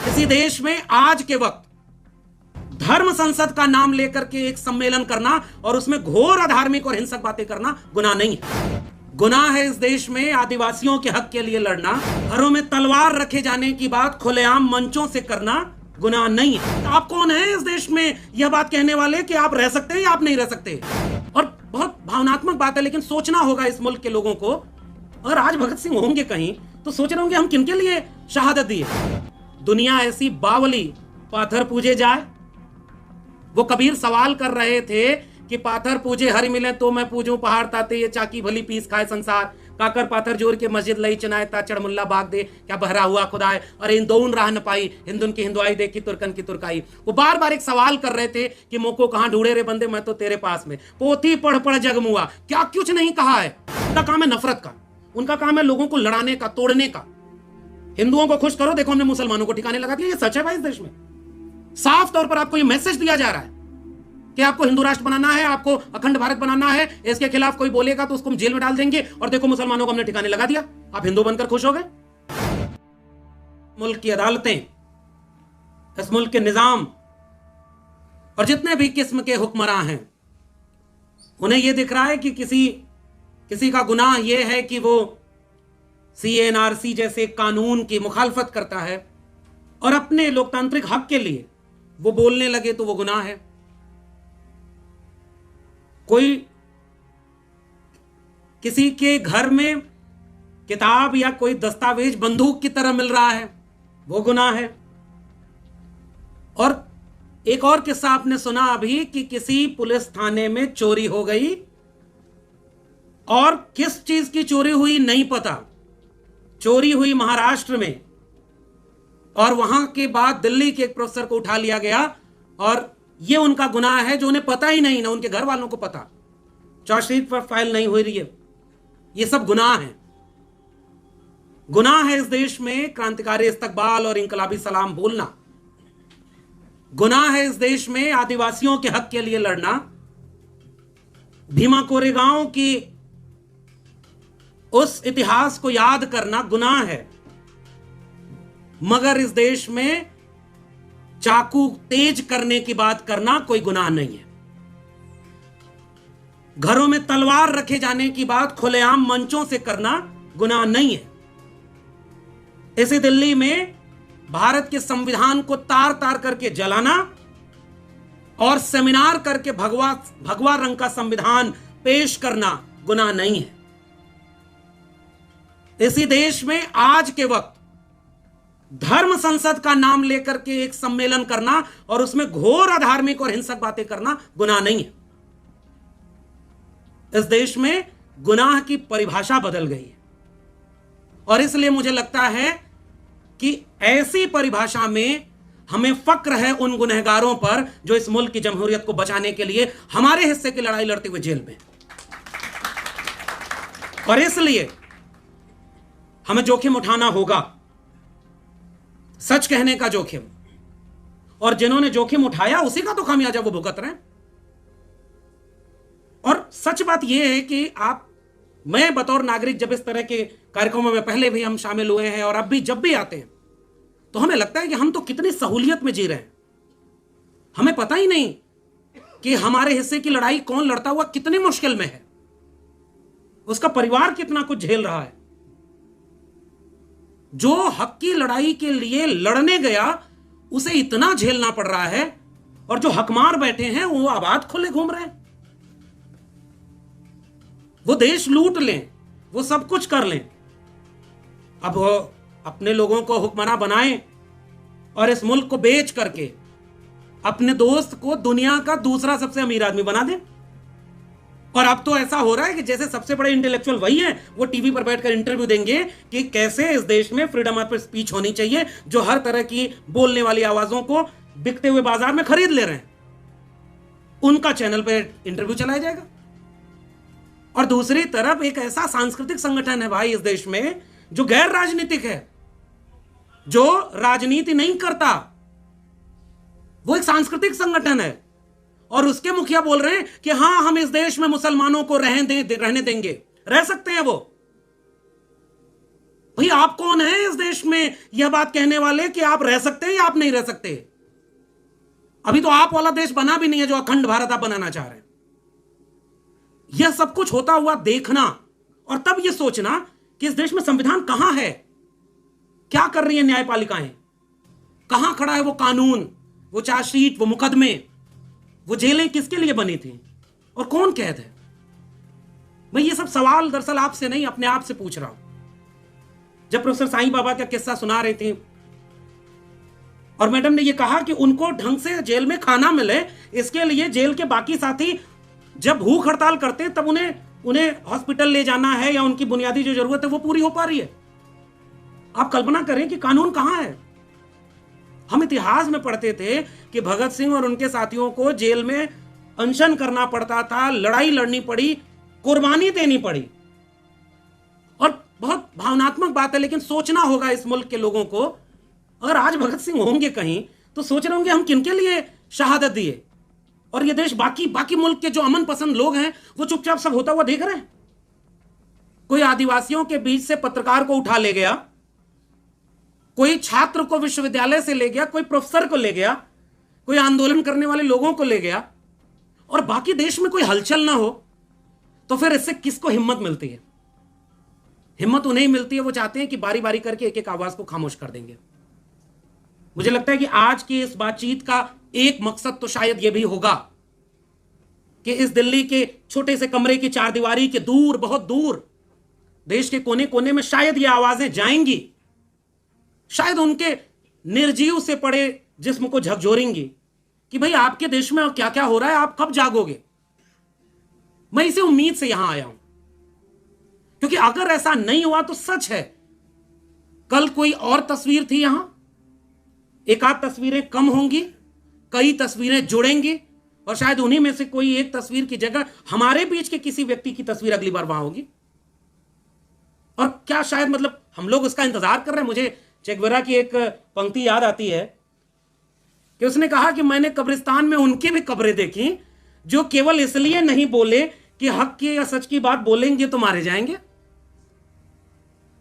किसी देश में आज के वक्त धर्म संसद का नाम लेकर के एक सम्मेलन करना और उसमें घोर अधार्मिक और हिंसक बातें करना गुनाह नहीं है। गुनाह है इस देश में आदिवासियों के हक के लिए लड़ना, घरों में तलवार रखे जाने की बात खुलेआम मंचों से करना गुनाह नहीं है। तो आप कौन है इस देश में यह बात कहने वाले कि आप रह सकते हैं या आप नहीं रह सकते? और बहुत भावनात्मक बात है, लेकिन सोचना होगा इस मुल्क के लोगों को। अगर आज भगत सिंह होंगे कहीं तो सोच रहे होंगे हम किनके लिए शहादत दिए। दुनिया ऐसी बावली, पाथर पूजे जाए। वो कबीर सवाल कर रहे थे कि पाथर पूजे हरि मिले तो मैं पूजूं, पहाड़ ताते ये चाकी भली पीस खाए संसार, काकर पाथर जोर के मस्जिद लई चनाए ता चढ़मुल्ला बाग दे क्या बहरा हुआ खुदाए, और इन दोन राह न पाई हिंदुन की हिंदुआई देखी तुर्कन की तुर्काई। वो बार बार एक सवाल कर रहे थे कि मोको कहां ढूंढे रे बंदे, मैं तो तेरे पास में, पोथी पढ़ पढ़ जगमुआ। क्या कुछ नहीं कहा है। उनका काम है नफरत का, उनका काम है लोगों को लड़ाने का, तोड़ने का। हिंदुओं को खुश करो, देखो हमने मुसलमानों को ठिकाने लगा दिया। ये सच है भाई। इस देश में साफ तौर पर आपको ये मैसेज दिया जा रहा है कि आपको हिंदू राष्ट्र बनाना है, आपको अखंड भारत बनाना है। इसके खिलाफ कोई बोलेगा तो उसको हम जेल में डाल देंगे, और देखो मुसलमानों को हमने ठिकाने लगा दिया। आप हिंदू बनकर खुश हो गए। मुल्क की अदालतें, इस मुल्क के निजाम और जितने भी किस्म के हुक्मरान हैं, उन्हें यह दिख रहा है कि किसी का गुनाह यह है कि वो CNRC जैसे कानून की मुखालफत करता है और अपने लोकतांत्रिक हक के लिए वो बोलने लगे तो वो गुनाह है। कोई किसी के घर में किताब या कोई दस्तावेज बंदूक की तरह मिल रहा है, वो गुनाह है। और एक और किस्सा आपने सुना अभी कि किसी पुलिस थाने में चोरी हो गई और किस चीज की चोरी हुई नहीं पता। चोरी हुई महाराष्ट्र में, और वहां के बाद दिल्ली के एक प्रोफेसर को उठा लिया गया, और ये उनका गुनाह है जो उन्हें पता ही नहीं, ना उनके घर वालों को पता। चार्जशीट पर फाइल नहीं हो रही है। ये सब गुनाह है। गुनाह है इस देश में क्रांतिकारी इस्तकबाल और इंकलाबी सलाम बोलना। गुनाह है इस देश में आदिवासियों के हक के लिए लड़ना। भीमा कोरेगांव की उस इतिहास को याद करना गुनाह है। मगर इस देश में चाकू तेज करने की बात करना कोई गुनाह नहीं है। घरों में तलवार रखे जाने की बात खुलेआम मंचों से करना गुनाह नहीं है। इसी दिल्ली में भारत के संविधान को तार तार करके जलाना और सेमिनार करके भगवा रंग का संविधान पेश करना गुनाह नहीं है। इसी देश में आज के वक्त धर्म संसद का नाम लेकर के एक सम्मेलन करना और उसमें घोर अधार्मिक और हिंसक बातें करना गुनाह नहीं है। इस देश में गुनाह की परिभाषा बदल गई है, और इसलिए मुझे लगता है कि ऐसी परिभाषा में हमें फक्र है उन गुनहगारों पर जो इस मुल्क की जमहूरियत को बचाने के लिए हमारे हिस्से की लड़ाई लड़ते हुए जेल में। और इसलिए हमें जोखिम उठाना होगा, सच कहने का जोखिम। और जिन्होंने जोखिम उठाया उसी का तो खामियाजा वो भुगत रहे हैं। और सच बात यह है कि मैं बतौर नागरिक जब इस तरह के कार्यक्रमों में पहले भी हम शामिल हुए हैं और अब भी जब भी आते हैं, तो हमें लगता है कि हम तो कितनी सहूलियत में जी रहे हैं। हमें पता ही नहीं कि हमारे हिस्से की लड़ाई कौन लड़ता हुआ कितनी मुश्किल में है, उसका परिवार कितना कुछ झेल रहा है। जो हक की लड़ाई के लिए लड़ने गया उसे इतना झेलना पड़ रहा है, और जो हकमार बैठे हैं वो आबाद खुले घूम रहे हैं। वो देश लूट लें, वो सब कुछ कर लें, अब वो अपने लोगों को हुक्मरान बनाएं और इस मुल्क को बेच करके अपने दोस्त को दुनिया का दूसरा सबसे अमीर आदमी बना दें। और अब तो ऐसा हो रहा है कि जैसे सबसे बड़े इंटेलेक्चुअल वही हैं, वो टीवी पर बैठकर इंटरव्यू देंगे कि कैसे इस देश में फ्रीडम ऑफ स्पीच होनी चाहिए, जो हर तरह की बोलने वाली आवाजों को बिकते हुए बाजार में खरीद ले रहे हैं। उनका चैनल पे इंटरव्यू चलाया जाएगा। और दूसरी तरफ एक ऐसा सांस्कृतिक संगठन है भाई इस देश में जो गैर राजनीतिक है, जो राजनीति नहीं करता, वो एक सांस्कृतिक संगठन है, और उसके मुखिया बोल रहे हैं कि हां हम इस देश में मुसलमानों को रहने देंगे। रह सकते हैं भाई आप कौन है इस देश में यह बात कहने वाले कि आप रह सकते हैं या आप नहीं रह सकते? अभी तो आप वाला देश बना भी नहीं है जो अखंड भारत आप बनाना चाह रहे हैं। यह सब कुछ होता हुआ देखना और तब यह सोचना कि इस देश में संविधान कहां है, क्या कर रही है न्यायपालिकाएं, कहां खड़ा है वो कानून, वो चार्जशीट, वो मुकदमे, वो जेलें किसके लिए बनी थी और कौन कैद है। मैं ये सब सवाल दरअसल आपसे नहीं अपने आप से पूछ रहा हूं। जब प्रोफेसर साईं बाबा का किस्सा सुना रहे थे और मैडम ने ये कहा कि उनको ढंग से जेल में खाना मिले, इसके लिए जेल के बाकी साथी जब भूख हड़ताल करते तब उन्हें हॉस्पिटल ले जाना है या उनकी बुनियादी जो जरूरत है वो पूरी हो पा रही है। आप कल्पना करें कि कानून कहां है। हम इतिहास में पढ़ते थे कि भगत सिंह और उनके साथियों को जेल में अनशन करना पड़ता था, लड़ाई लड़नी पड़ी, कुर्बानी देनी पड़ी। और बहुत भावनात्मक बात है, लेकिन सोचना होगा इस मुल्क के लोगों को, अगर आज भगत सिंह होंगे कहीं तो सोच रहे होंगे हम किनके लिए शहादत दिए, और ये देश बाकी मुल्क के जो अमन पसंद लोग हैं वो चुपचाप सब होता हुआ देख रहे हैं। कोई आदिवासियों के बीच से पत्रकार को उठा ले गया, कोई छात्र को विश्वविद्यालय से ले गया, कोई प्रोफेसर को ले गया, कोई आंदोलन करने वाले लोगों को ले गया, और बाकी देश में कोई हलचल ना हो, तो फिर इससे किसको हिम्मत मिलती है? हिम्मत उन्हें मिलती है, वो चाहते हैं कि बारी बारी करके एक एक आवाज को खामोश कर देंगे। मुझे लगता है कि आज की इस बातचीत का एक मकसद तो शायद यह भी होगा कि इस दिल्ली के छोटे से कमरे की चारदीवारी के दूर, बहुत दूर देश के कोने कोने में शायद ये आवाजें जाएंगी, शायद उनके निर्जीव से पड़े जिस्म को झकझोरेंगी कि भाई आपके देश में क्या क्या हो रहा है, आप कब जागोगे। मैं इसे उम्मीद से यहां आया हूं, क्योंकि अगर ऐसा नहीं हुआ तो सच है कल कोई और तस्वीर थी यहां, एक आध तस्वीरें कम होंगी, कई तस्वीरें जुड़ेंगी, और शायद उन्हीं में से कोई एक तस्वीर की जगह हमारे बीच के किसी व्यक्ति की तस्वीर अगली बार वहां होगी। और क्या शायद मतलब हम लोग उसका इंतजार कर रहे हैं। मुझे चेगवेरा की एक पंक्ति याद आती है कि उसने कहा कि मैंने कब्रिस्तान में उनकी भी कब्रें देखी जो केवल इसलिए नहीं बोले कि हक की या सच की बात बोलेंगे तो मारे जाएंगे।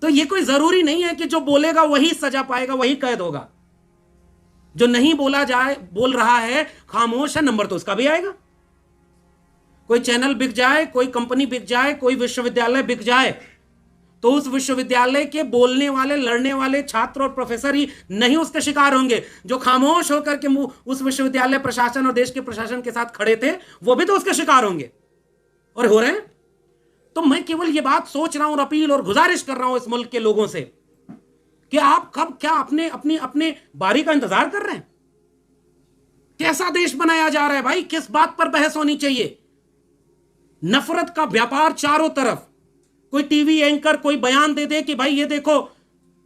तो यह कोई जरूरी नहीं है कि जो बोलेगा वही सजा पाएगा, वही कैद होगा। जो नहीं बोल रहा है, खामोश है, नंबर तो उसका भी आएगा। कोई चैनल बिक जाए, कोई कंपनी बिक जाए, कोई विश्वविद्यालय बिक जाए, तो उस विश्वविद्यालय के बोलने वाले, लड़ने वाले छात्र और प्रोफेसर ही नहीं उसके शिकार होंगे। जो खामोश होकर के उस विश्वविद्यालय प्रशासन और देश के प्रशासन के साथ खड़े थे, वो भी तो उसके शिकार होंगे और हो रहे हैं। तो मैं केवल ये बात सोच रहा हूं और अपील और गुजारिश कर रहा हूं इस मुल्क के लोगों से कि आप कब क्या अपने बारी का इंतजार कर रहे हैं? कैसा देश बनाया जा रहा है भाई? किस बात पर बहस होनी चाहिए? नफरत का व्यापार चारों तरफ। कोई टीवी एंकर कोई बयान दे दे कि भाई ये देखो,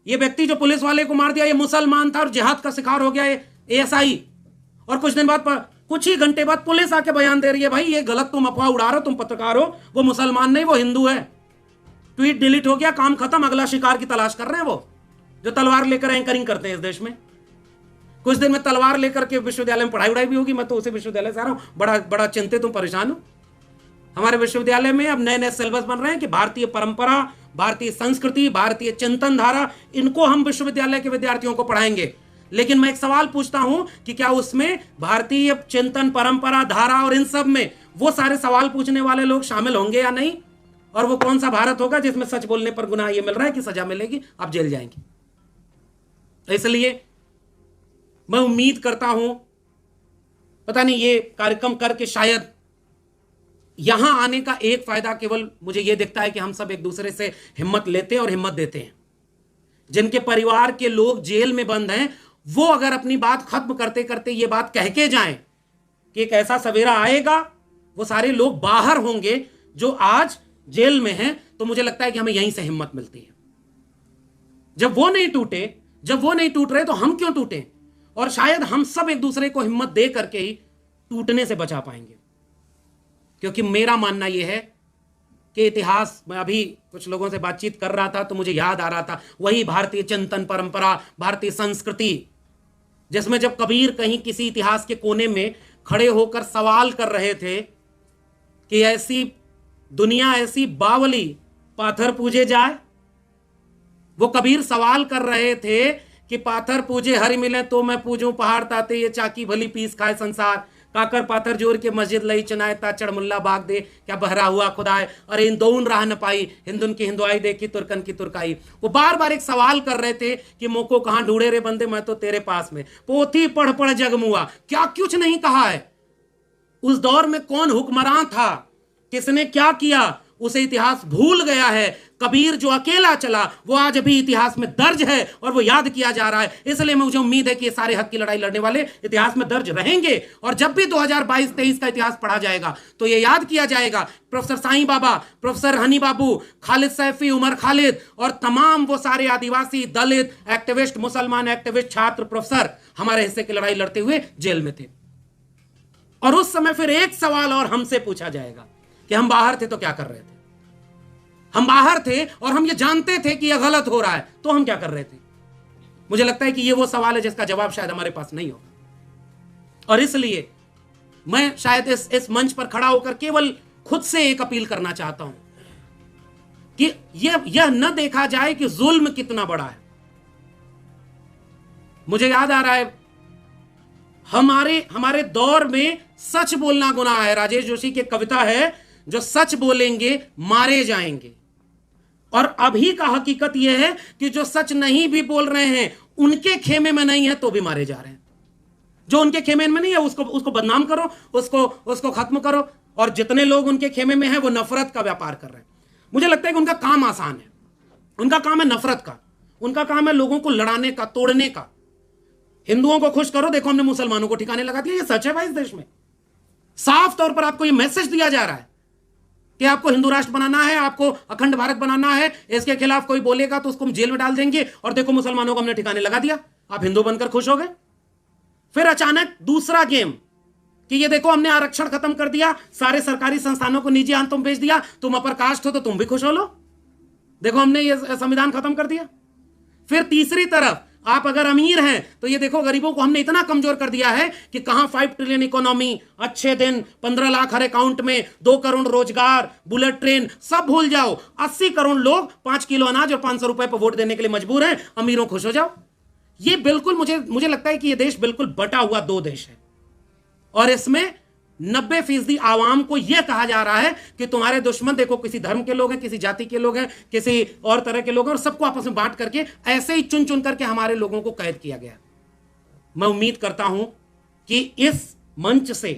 ये व्यक्ति जो पुलिस वाले को मार दिया ये मुसलमान था और जिहाद का शिकार हो गया है एएसआई, और कुछ दिन बाद कुछ ही घंटे बाद पुलिस आके बयान दे रही है भाई ये गलत, तुम अफवाह उड़ा रहे हो, तुम पत्रकार हो, वो मुसलमान नहीं वो हिंदू है। ट्वीट डिलीट हो गया, काम खत्म, अगला शिकार की तलाश कर रहे हैं वो जो तलवार लेकर एंकरिंग करते हैं इस देश में। कुछ दिन में तलवार लेकर के विश्वविद्यालय में पढ़ाई उड़ाई भी होगी। मैं तो उसी विश्वविद्यालय से आ रहा हूं, बड़ा चिंतित हूं, परेशान हूं। हमारे विश्वविद्यालय में अब नए नए सिलेबस बन रहे हैं कि भारतीय परंपरा, भारतीय संस्कृति, भारतीय चिंतन धारा, इनको हम विश्वविद्यालय के विद्यार्थियों को पढ़ाएंगे। लेकिन मैं एक सवाल पूछता हूं कि क्या उसमें भारतीय चिंतन, परंपरा, धारा और इन सब में वो सारे सवाल पूछने वाले लोग शामिल होंगे या नहीं? और वो कौन सा भारत होगा जिसमें सच बोलने पर गुनाह ये मिल रहा है कि सजा मिलेगी, आप जेल जाएंगे? इसलिए मैं उम्मीद करता हूं, पता नहीं ये कार्यक्रम करके शायद यहां आने का एक फायदा केवल मुझे यह दिखता है कि हम सब एक दूसरे से हिम्मत लेते हैं और हिम्मत देते हैं। जिनके परिवार के लोग जेल में बंद हैं, वो अगर अपनी बात खत्म करते करते ये बात कह के जाएं कि एक ऐसा सवेरा आएगा, वो सारे लोग बाहर होंगे जो आज जेल में हैं, तो मुझे लगता है कि हमें यहीं से हिम्मत मिलती है। जब वो नहीं टूट रहे तो हम क्यों टूटे? और शायद हम सब एक दूसरे को हिम्मत दे करके ही टूटने से बचा पाएंगे। क्योंकि मेरा मानना यह है कि इतिहास, मैं अभी कुछ लोगों से बातचीत कर रहा था तो मुझे याद आ रहा था वही भारतीय चिंतन परंपरा, भारतीय संस्कृति, जिसमें जब कबीर कहीं किसी इतिहास के कोने में खड़े होकर सवाल कर रहे थे कि ऐसी दुनिया, ऐसी बावली पाथर पूजे जाए, वो कबीर सवाल कर रहे थे कि पाथर पूजे हरि मिले तो मैं पूजूं, पहाड़ ताते ये चाकी भली पीस खाए संसार, काकर पाथर जोर के मस्जिद लई चनाए ता चढ़मुल्ला बाग दे, क्या बहरा हुआ खुदाए, और इन दोन राह न पाई, हिंदुन की हिंदुआई देखी तुर्कन की तुर्काई। वो बार बार एक सवाल कर रहे थे कि मोको कहां ढूंढे रे बंदे, मैं तो तेरे पास में, पोथी पढ़ पढ़ जगमुआ, क्या कुछ नहीं कहा है। उस दौर में कौन हुक्मरान था, किसने क्या किया, उसे इतिहास भूल गया है। कबीर जो अकेला चला वो आज भी इतिहास में दर्ज है और वो याद किया जा रहा है। इसलिए मुझे उम्मीद है कि ये सारे हक की लड़ाई लड़ने वाले इतिहास में दर्ज रहेंगे, और जब भी 2022-23 का इतिहास पढ़ा जाएगा तो ये याद किया जाएगा प्रोफेसर साईं बाबा, प्रोफेसर हनी बाबू, खालिद सैफी, उमर खालिद और तमाम वो सारे आदिवासी, दलित एक्टिविस्ट, मुसलमान एक्टिविस्ट, छात्र, प्रोफेसर हमारे हिस्से की लड़ाई लड़ते हुए जेल में थे। और उस समय फिर एक सवाल और हमसे पूछा जाएगा कि हम बाहर थे तो क्या कर रहे थे। हम बाहर थे और हम ये जानते थे कि यह गलत हो रहा है, तो हम क्या कर रहे थे। मुझे लगता है कि ये वो सवाल है जिसका जवाब शायद हमारे पास नहीं होगा। और इसलिए मैं शायद इस मंच पर खड़ा होकर केवल खुद से एक अपील करना चाहता हूं कि यह न देखा जाए कि जुल्म कितना बड़ा है। मुझे याद आ रहा है हमारे दौर में सच बोलना गुनाह है। राजेश जोशी की कविता है, जो सच बोलेंगे मारे जाएंगे। और अभी का हकीकत यह है कि जो सच नहीं भी बोल रहे हैं, उनके खेमे में नहीं है तो भी मारे जा रहे हैं। जो उनके खेमे में नहीं है उसको बदनाम करो, उसको खत्म करो। और जितने लोग उनके खेमे में हैं वो नफरत का व्यापार कर रहे हैं। मुझे लगता है कि उनका काम आसान है, उनका काम है नफरत का, उनका काम है लोगों को लड़ाने का, तोड़ने का। हिंदुओं को खुश करो, देखो हमने मुसलमानों को ठिकाने लगा दिया। ये सच है भाई, इस देश में साफ तौर पर आपको ये मैसेज दिया जा रहा है कि आपको हिंदू राष्ट्र बनाना है, आपको अखंड भारत बनाना है। इसके खिलाफ कोई बोलेगा तो उसको हम जेल में डाल देंगे, और देखो मुसलमानों को हमने ठिकाने लगा दिया। आप हिंदू बनकर खुश हो गए। फिर अचानक दूसरा गेम कि ये देखो हमने आरक्षण खत्म कर दिया, सारे सरकारी संस्थानों को निजी हाथों में बेच दिया, तुम अपर कास्ट हो तो तुम भी खुश हो लो, देखो हमने ये संविधान खत्म कर दिया। फिर तीसरी तरफ आप अगर अमीर हैं तो ये देखो गरीबों को हमने इतना कमजोर कर दिया है कि कहां 5 ट्रिलियन इकोनॉमी, अच्छे दिन, 15 लाख हर अकाउंट में, 2 करोड़ रोजगार, बुलेट ट्रेन, सब भूल जाओ। 80 करोड़ लोग 5 किलो अनाज और 500 रुपए पर वोट देने के लिए मजबूर हैं, अमीरों खुश हो जाओ। ये बिल्कुल मुझे लगता है कि यह देश बिल्कुल बटा हुआ 2 देश है, और इसमें 90% आवाम को यह कहा जा रहा है कि तुम्हारे दुश्मन देखो किसी धर्म के लोग हैं, किसी जाति के लोग हैं, किसी और तरह के लोग हैं, और सबको आपस में बांट करके ऐसे ही चुन चुन करके हमारे लोगों को कैद किया गया। मैं उम्मीद करता हूं कि इस मंच से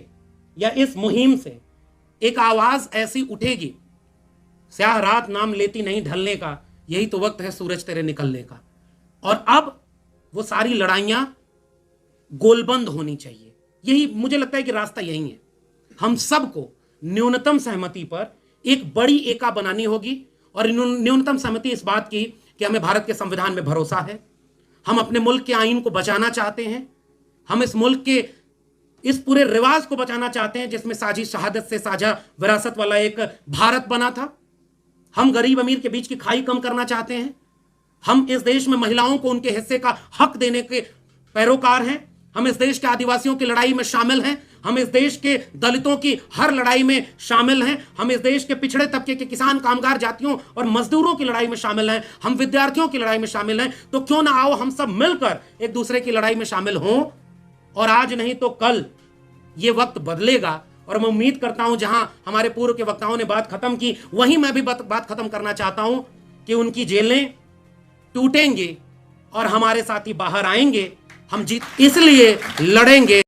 या इस मुहिम से एक आवाज ऐसी उठेगी, स्याह रात नाम लेती नहीं ढलने का, यही तो वक्त है सूरज तेरे निकलने का। और अब वो सारी लड़ाइयां गोलबंद होनी चाहिए। यही मुझे लगता है कि रास्ता यही है। हम सबको न्यूनतम सहमति पर एक बड़ी एका बनानी होगी, और न्यूनतम सहमति इस बात की कि हमें भारत के संविधान में भरोसा है, हम अपने मुल्क के आईन को बचाना चाहते हैं, हम इस मुल्क के इस पूरे रिवाज को बचाना चाहते हैं जिसमें साझी शहादत से साझा विरासत वाला एक भारत बना था। हम गरीब अमीर के बीच की खाई कम करना चाहते हैं। हम इस देश में महिलाओं को उनके हिस्से का हक देने के पैरोकार हैं। हम इस देश के आदिवासियों की लड़ाई में शामिल हैं। हम इस देश के दलितों की हर लड़ाई में शामिल हैं। हम इस देश के पिछड़े तबके के किसान, कामगार जातियों और मजदूरों की लड़ाई में शामिल हैं। हम विद्यार्थियों की लड़ाई में शामिल हैं। तो क्यों ना आओ हम सब मिलकर एक दूसरे की लड़ाई में शामिल हों, और आज नहीं तो कल ये वक्त बदलेगा। और मैं उम्मीद करता हूं जहां हमारे पूर्व के वक्ताओं ने बात खत्म की, वहीं मैं भी बात खत्म करना चाहता हूं कि उनकी जेलें टूटेंगी और हमारे साथी बाहर आएंगे। हम जीत इसलिए लड़ेंगे